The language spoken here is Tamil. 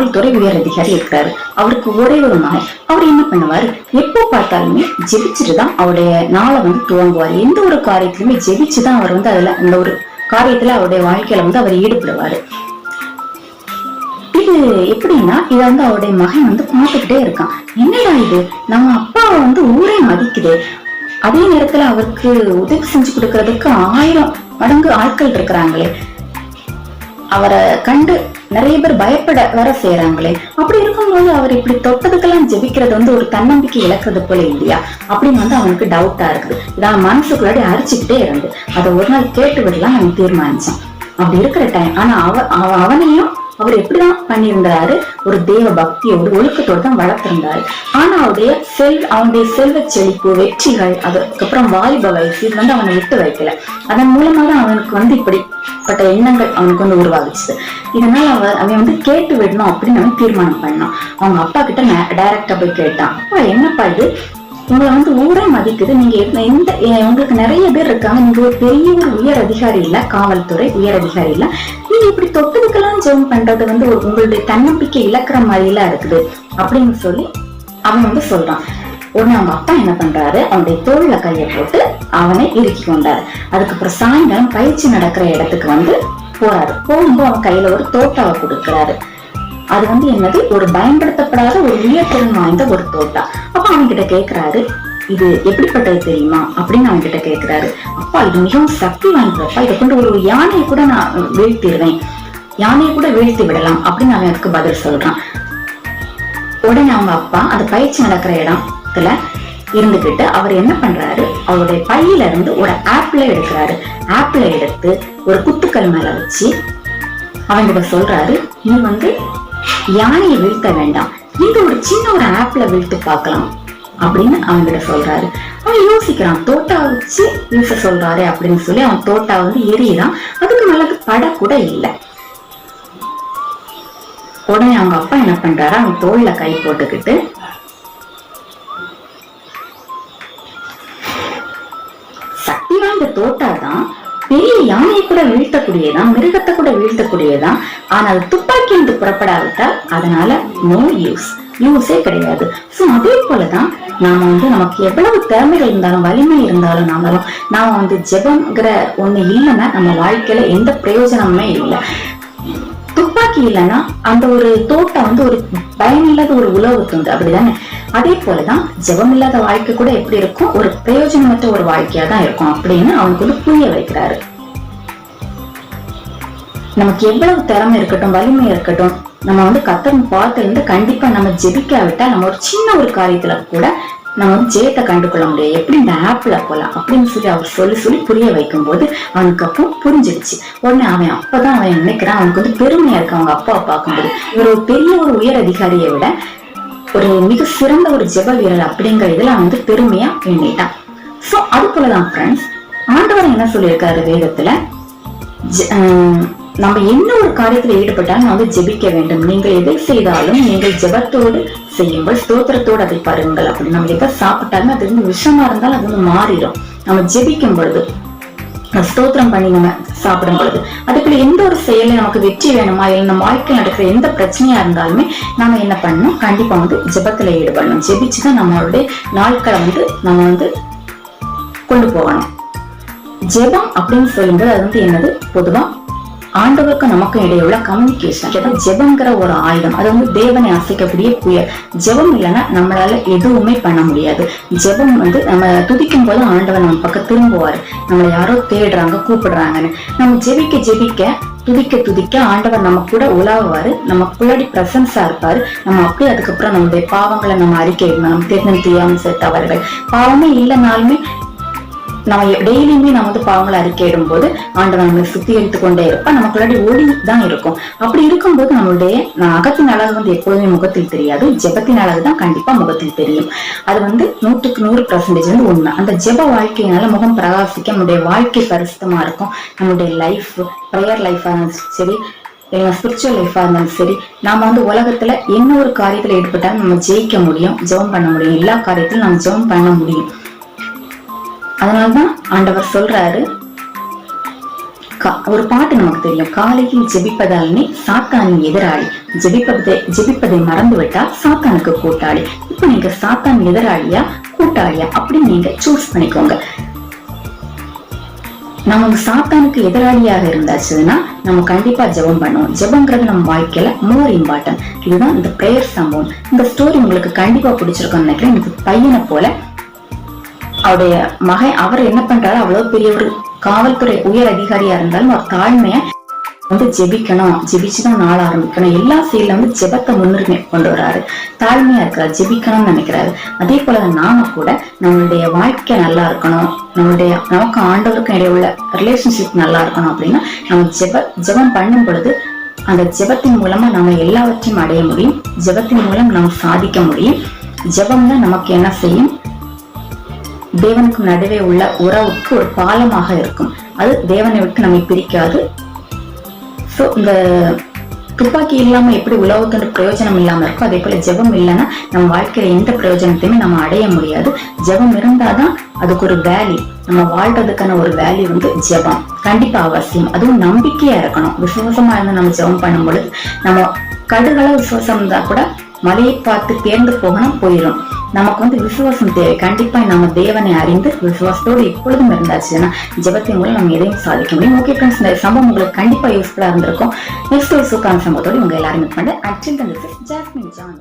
காவல்துறை உயர் அதிகாரி இருக்கிறாரு. அவருக்கு ஒரே ஒரு மகன். அவர் என்ன பண்ணுவாரு, எப்போ பார்த்தாலுமே ஜெபிச்சுட்டுதான் அவருடைய நாளை துவங்குவார். எந்த ஒரு காரியத்திலுமே ஜெபிச்சுதான் அவர் அதுல அந்த ஒரு காரியத்துல அவருடைய வாழ்க்கையில அவர் ஈடுபடுவாரு. இது எப்படின்னா இத அவருடைய மகன் பார்த்துக்கிட்டே இருக்கான். என்னடா இது, நம்ம அப்பாவை ஊரே மதிக்குது, அதே நேரத்துல அவருக்கு உதவி செஞ்சு கொடுக்கறதுக்கு 1000 மடங்கு ஆட்கள் இருக்கிறாங்களே, அவரை கண்டு நிறைய பேர் பயப்பட வர செய்யறாங்களே, அப்படி இருக்கும்போது அவர் இப்படி தொட்டதுக்கெல்லாம் ஜெபிக்கிறது ஒரு தன்னம்பிக்கை இழக்கிறது போல இல்லையா அப்படின்னு அவனுக்கு டவுட்டா இருக்குது. இதான் மனசுக்குள்ளாடி அரிச்சுக்கிட்டே இருந்து அதை ஒரு நாள் கேட்டு விடலாம் அவன் தீர்மானிச்சான். அப்படி இருக்கிற டைம் ஆனா அவனையும் அவர் எப்படிதான் பண்ணியிருந்தாரு, ஒரு தேவ பக்தியோடு ஒழுக்கத்தோடு தான் வளர்த்திருந்தாரு. ஆனா அவனுடைய செல்வ செழிப்பு, வெற்றிகள், அதுக்கப்புறம் வாலிப வயசு இது அவனை விட்டு வைக்கல. அதன் மூலமா தான் அவனுக்கு இப்படிப்பட்ட எண்ணங்கள் அவனுக்கு உருவாகுச்சு. இதனால அவன் கேட்டு விடணும் அப்படின்னு அவன் தீர்மானம் பண்ணான். அவங்க அப்பா கிட்ட டைரக்டா போய் கேட்டான், அப்பா என்னப்பா இது, உங்களை ஊரே மதிக்குது, நீங்க உங்களுக்கு நிறைய பேர் இருக்காங்க, நீங்க ஒரு பெரிய ஒரு உயர் அதிகாரி இல்ல, காவல்துறை உயர் அதிகாரி இல்ல, நீங்க இப்படி தொட்டதுக்கெல்லாம் ஜெபம் பண்றது உங்களுடைய தன்னம்பிக்கை இழக்கிற மாதிரி எல்லாம் இருக்குது அப்படின்னு சொல்லி அவன் சொல்றான். உடனே அவங்க அப்பா என்ன பண்றாரு, அவனுடைய தோல்ல கையை போட்டு அவனை இறுக்கி கொண்டாரு. அதுக்கப்புறம் சாயங்காலம் பயிற்சி நடக்கிற இடத்துக்கு போறாரு. போகும்போது அவன் கையில ஒரு தோட்டாவை கொடுக்கிறாரு. அது என்னது, ஒரு பயன்படுத்தப்படாத ஒரு உயர்திறன் வாய்ந்த ஒரு தோட்டா. அப்ப அவன்கிட்ட கேக்குறாரு, இது எப்படிப்பட்டது தெரியுமா அப்படின்னு அவன்கிட்ட கேக்குறாரு. அப்பா இது மிகவும் சக்தி வாய்ந்தப்பா, இதை கொண்டு ஒரு யானையை கூட நான் வீழ்த்திடுவேன், யானையை கூட வீழ்த்தி விடலாம் அப்படின்னு அவன் அதுக்கு பதில் சொல்றான். உடனே அவங்க அப்பா அந்த பயிற்சி நடக்கிற இடத்துல இருந்துகிட்டு அவர் என்ன பண்றாரு, அவருடைய பையில இருந்து ஒரு ஆப்பிளை எடுக்கிறாரு. ஆப்பிளை எடுத்து ஒரு குத்துக்கள் மேல வச்சு அவன்கிட்ட சொல்றாரு, நீ யானையை வீழ்த்த வேண்டாம், நீங்க ஒரு சின்ன ஒரு ஆப்பிள வீழ்த்து பார்க்கலாம் அப்படின்னு அவன்கிட்ட சொல்றாரு. அவன் யோசிக்கிறான், தோட்டா வச்சு வீச சொல்றாரு அப்படின்னு சொல்லி அவன் தோட்டா எரியிறான். அதுக்கு மேல பட கூட இல்லை. உடனே அவங்க அப்பா என்ன பண்றாரு, அவன் தோல்ல கை போட்டுக்கிட்டு சக்தி வாய்ந்த தோட்டா தான், பெரிய யானையை கூட வீழ்த்தக்கூடியதான், மிருகத்தை கூட வீழ்த்தக்கூடியதான், ஆனா அது துப்பாக்கி என்று புறப்படாவிட்டால் அதனால நோ யூஸே கிடையாது. சோ அதே போலதான் நாம நமக்கு எவ்வளவு திறமைகள் இருந்தாலும் வலிமை இருந்தாலும் நாம ஜெபம்ங்கிற ஒண்ணு இல்லைன்னா நம்ம வாழ்க்கையில எந்த பிரயோஜனமுமே இல்லை. துப்பாக்கி இல்லைன்னா அந்த ஒரு தோட்டம் ஒரு பயனில்லாத ஒரு உழவு துண்டு, அப்படிதானே? அதே போலதான் ஜெபம் இல்லாத வாழ்க்கை கூட எப்படி இருக்கும், ஒரு பிரயோஜனமற்ற ஒரு வாழ்க்கையா தான் இருக்கும் அப்படின்னு அவனுக்கு புரிய வைக்கிறாரு. நமக்கு எவ்வளவு திறமை இருக்கட்டும், வலிமை இருக்கட்டும், நம்ம கர்த்தரின் பார்த்து கண்டிப்பா நம்ம ஜெபிக்காவிட்டா நம்ம ஒரு சின்ன ஒரு காரியத்துல கூட நம்ம ஜெயத்தை கண்டுகொள்ள முடியாது. எப்படி இந்த ஆப்பிள போலாம் அப்படின்னு சொல்லி அவர் சொல்லி புரிய வைக்கும் போது அவனுக்கு அப்போ புரிஞ்சிடுச்சு. உடனே அப்பதான் அவன் நினைக்கிறான், அவனுக்கு பெருமையா இருக்கு அவங்க அப்பாவை பார்க்கும்போது, இவர் ஒரு பெரிய ஒரு உயர் அதிகாரியை விட ஒரு மிக சிறந்த ஒரு ஜெப வீரர் அப்படிங்கிற இதுல பெருமையா எண்ணிட்டான். சோ அது போலதான் ஃப்ரெண்ட்ஸ், ஆண்டவர் என்ன சொல்லியிருக்காரு வேதத்துல, நம்ம என்ன ஒரு காரியத்துல ஈடுபட்டாலும் ஜெபிக்க வேண்டும். நீங்கள் எதை செய்தாலும் நீங்கள் ஜெபத்தோடு செய்யுங்கள், ஸ்தோத்திரத்தோடு அதை பாருங்கள். அப்படி நம்ம எதை சாப்பிட்டாலும் அது விஷமா இருந்தாலும் அது மாறிடும். நம்ம ஜெபிக்கும் பொழுது, ஸ்தோத்திரம் பண்ணி நம்ம சாப்பிடும் பொழுது, அதுக்குள்ள எந்த ஒரு செயல நமக்கு வெற்றி வேணுமா, இல்லை நம்ம வாழ்க்கையில் நடக்கிற எந்த பிரச்சனையா இருந்தாலுமே நாம என்ன பண்ணணும், கண்டிப்பா ஜெபத்துல ஈடுபடணும். ஜெபிச்சுதான் நம்மளுடைய நாட்களை நம்ம கொண்டு போகணும். ஜெபம் அப்படின்னு சொல்லும்போது அது என்னது, பொதுவா ஆண்டவருக்கும் நமக்கும் இடையே உள்ள கம்யூனிகேஷன். ஜெபம்ங்கிற ஒரு ஆயுதம், அது தேவனை அசைக்கக்கூடிய புயல். ஜெபம் இல்லைன்னா நம்மளால எதுவுமே பண்ண முடியாது. ஜெபம் நம்ம துதிக்கும் போது ஆண்டவர் நம்ம பக்கம் திரும்புவாரு. நம்மளை யாரோ தேடுறாங்க, கூப்பிடுறாங்கன்னு நம்ம ஜெபிக்க துதிக்க ஆண்டவர் நம்ம கூட உலாவுவாரு, நமக்குள்ளாடி பிரசன்ஸா இருப்பாரு. நம்ம அப்படியே அதுக்கப்புறம் நம்மளுடைய பாவங்களை நம்ம அறிக்கையிடணும். நம்ம தெரிந்து தெரியாம தவறுகள் பாவமே இல்லைனாலுமே நம்ம டெய்லியுமே நம்ம பாவங்களை அறிக்கையிடும் போது ஆண்டவன் நம்மளை சுத்திகரித்து கொண்டே இருப்பா. நமக்குள்ளாடி ஒளி தான் இருக்கும். அப்படி இருக்கும்போது நம்மளுடைய அகத்தின் அழகு எப்போதுமே முகத்தில் தெரியாது, ஜெபத்தின் அழகு தான் கண்டிப்பா முகத்தில் தெரியும். அது 100% உண்மை. அந்த ஜெப வாழ்க்கையினால முகம் பிரகாசிக்க, நம்முடைய வாழ்க்கை பரிசுத்தமா இருக்கும். நம்மளுடைய லைஃப், ப்ரேயர் லைஃபா இருந்தாலும் சரி, ஸ்பிரிச்சுவல் லைஃபா இருந்தாலும் சரி, நாம உலகத்துல என்ன ஒரு காரியத்துல ஈடுபட்டாலும் நம்ம ஜெயிக்க முடியும், ஜெபம் பண்ண முடியும். எல்லா காரியத்திலும் நம்ம ஜெபம் பண்ண முடியும். அதனால்தான் ஆண்டவர் சொல்றாரு, ஒரு பாட்டு நமக்கு தெரியும், காலையில் ஜெபிப்பதால் நீ சாத்தானின் எதிராளி, ஜெபிப்பதை மறந்து விட்டால் சாத்தானுக்கு கூட்டாளி. இப்ப நீங்க சாத்தான் எதிராளியா கூட்டாளியா அப்படின்னு நீங்க சூஸ் பண்ணிக்கோங்க. நமக்கு சாத்தானுக்கு எதிராளியாக இருந்தாச்சுன்னா நம்ம கண்டிப்பா ஜெபம் பண்ணுவோம். ஜெபங்கிறது நம்ம வாழ்க்கையில மோர் இம்பார்ட்டன்ட். இதுதான் இந்த பிரேயர் சம்பவம். இந்த ஸ்டோரி உங்களுக்கு கண்டிப்பா பிடிச்சிருக்கும்னு நினைக்கிறேன். எனக்கு பையனை போல அவருடைய மகன், அவர் என்ன பண்றாரு, அவ்வளவு பெரிய ஒரு காவல்துறை உயர் அதிகாரியா இருந்தாலும் அவர் தாழ்மைய ஜெபிக்கணும், ஜெபிச்சுதான் நாள் ஆரம்பிக்கணும், எல்லா செயல ஜெபத்தை முன்னுரிமை கொண்டு வராரு, தாழ்மையா இருக்கிறார், ஜெபிக்கணும்னு நினைக்கிறாரு. அதே போல நாம கூட நம்மளுடைய வாழ்க்கை நல்லா இருக்கணும், நமக்கு ஆண்டவருக்கும் இடையே உள்ள ரிலேஷன்ஷிப் நல்லா இருக்கணும் அப்படின்னா நம்ம ஜெபம் பண்ணும் பொழுது அந்த ஜெபத்தின் மூலமா நம்ம எல்லாவற்றையும் அடைய முடியும். ஜெபத்தின் மூலம் நம்ம சாதிக்க முடியும். ஜெபம் தான் நமக்கு என்ன செய்யும், தேவனுக்கு நடுவே உள்ள உறவுக்கு ஒரு பாலமாக இருக்கும். அது தேவனை விட்டு நம்மை பிரிக்காது. இந்த துப்பாக்கி இல்லாம எப்படி உலகத்தோட பிரயோஜனம் இல்லாம இருக்கும், அதே போல ஜெபம் இல்லைன்னா நம்ம வாழ்க்கையில எந்த பிரயோஜனத்தையுமே நம்ம அடைய முடியாது. ஜெபம் இருந்தாதான் அதுக்கு ஒரு வேல்யூ, நம்ம வாழ்றதுக்கான ஒரு வேல்யூ ஜெபம் கண்டிப்பா அவசியம். அதுவும் நம்பிக்கையா இருக்கணும். விசுவாசமா இருந்து நம்ம ஜெபம் பண்ணும் பொழுது நம்ம கடுகள விசுவாசம் இருந்தா கூட மலையை பார்த்து தேர்ந்து போகணும் போயிடும். நமக்கு விசுவாசம் தேவை. கண்டிப்பா நம்ம தேவனை அறிந்து விசுவாசத்தோடு எப்பொழுதும் இருந்தாச்சுன்னா ஜெபத்தின் மூலம் நம்ம எதையும் சாதிக்க முடியும். ஓகே ஃப்ரெண்ட்ஸ், இந்த சம்பவம் உங்களுக்கு கண்டிப்பா யூஸ்ஃபுல்லா இருந்திருக்கும். நெக்ஸ்ட் ஒரு சூப்பரான சம்பவத்தோடு உங்க எல்லாரும் மீட் பண்றேன். Until then, this is Jasmine John.